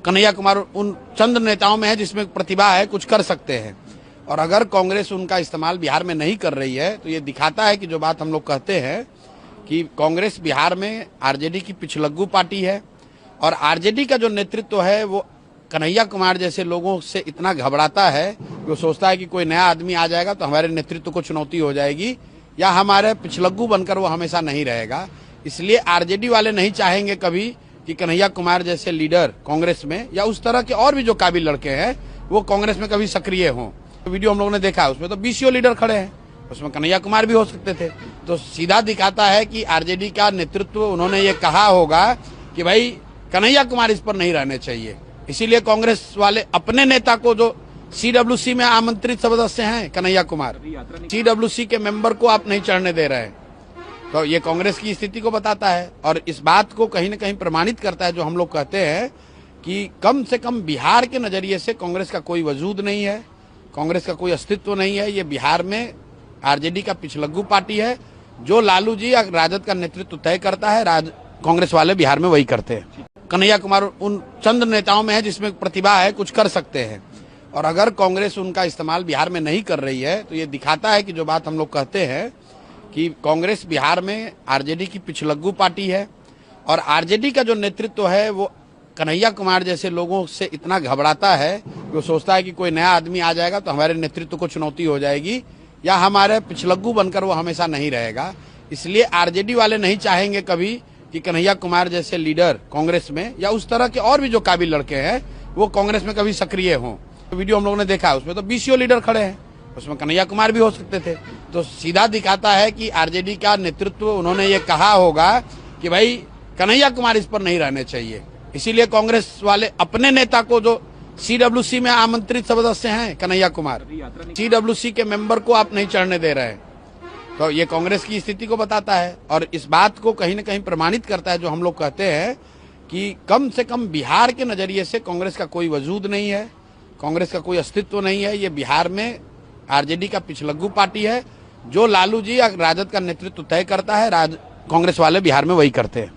कन्हैया कुमार उन चंद नेताओं में है जिसमें प्रतिभा है, कुछ कर सकते हैं। और अगर कांग्रेस उनका इस्तेमाल बिहार में नहीं कर रही है तो ये दिखाता है कि जो बात हम लोग कहते हैं कि कांग्रेस बिहार में आरजेडी की पिछलग्गू पार्टी है और आरजेडी का जो नेतृत्व है वो कन्हैया कुमार जैसे लोगों से इतना घबराता है कि वो सोचता है कि कोई नया आदमी आ जाएगा तो हमारे नेतृत्व को चुनौती हो जाएगी या हमारे पिछलग्गू बनकर वो हमेशा नहीं रहेगा। इसलिए आरजेडी वाले नहीं चाहेंगे कभी कि कन्हैया कुमार जैसे लीडर कांग्रेस में या उस तरह के और भी जो काबिल लड़के हैं वो कांग्रेस में कभी सक्रिय हों। वीडियो हम लोगों ने देखा, उसमें तो बीसीओ लीडर खड़े हैं, उसमें कन्हैया कुमार भी हो सकते थे। तो सीधा दिखाता है कि आरजेडी का नेतृत्व उन्होंने ये कहा होगा कि भाई कन्हैया कुमार इस पर नहीं रहने चाहिए, इसीलिए कांग्रेस वाले अपने नेता को जो सीडब्ल्यूसी में आमंत्रित सदस्य हैं कन्हैया कुमार, सीडब्ल्यूसी के मेंबर को आप नहीं चढ़ने दे रहे हैं। तो ये कांग्रेस की स्थिति को बताता है और इस बात को कहीं न कहीं प्रमाणित करता है जो हम लोग कहते हैं कि कम से कम बिहार के नजरिए से कांग्रेस का कोई वजूद नहीं है, कांग्रेस का कोई अस्तित्व नहीं है। ये बिहार में आरजेडी का पिछलग्गू पार्टी है। जो लालू जी या राजद का नेतृत्व तय करता है, कांग्रेस वाले बिहार में वही करते हैं। कन्हैया कुमार उन चंद नेताओं में है जिसमें प्रतिभा है, कुछ कर सकते हैं। और अगर कांग्रेस उनका इस्तेमाल बिहार में नहीं कर रही है तो ये दिखाता है कि जो बात हम लोग कहते हैं कि कांग्रेस बिहार में आरजेडी की पिछलग्गू पार्टी है और आरजेडी का जो नेतृत्व है वो कन्हैया कुमार जैसे लोगों से इतना घबराता है कि वो सोचता है कि कोई नया आदमी आ जाएगा तो हमारे नेतृत्व को चुनौती हो जाएगी या हमारे पिछलग्गू बनकर वो हमेशा नहीं रहेगा। इसलिए आरजेडी वाले नहीं चाहेंगे कभी कि कन्हैया कुमार जैसे लीडर कांग्रेस में या उस तरह के और भी जो काबिल लड़के हैं वो कांग्रेस में कभी सक्रिय हों। वीडियो हम लोगों ने देखा, उसमें तो बीसीओ लीडर खड़े हैं, उसमें कन्हैया कुमार भी हो सकते थे। तो सीधा दिखाता है कि आरजेडी का नेतृत्व उन्होंने ये कहा होगा कि भाई कन्हैया कुमार इस पर नहीं रहने चाहिए, इसीलिए कांग्रेस वाले अपने नेता को जो सीडब्ल्यूसी में आमंत्रित सदस्य हैं कन्हैया कुमार, सीडब्ल्यूसी के मेंबर को आप नहीं चढ़ने दे रहे हैं। तो ये कांग्रेस की स्थिति को बताता है और इस बात को कहीं न कहीं प्रमाणित करता है जो हम लोग कहते हैं कि कम से कम बिहार के नजरिए से कांग्रेस का कोई वजूद नहीं है, कांग्रेस का कोई अस्तित्व नहीं है। ये बिहार में आरजेडी का पिछलग्गू पार्टी है। जो लालू जी या राजद का नेतृत्व तय करता है, कांग्रेस वाले बिहार में वही करते हैं।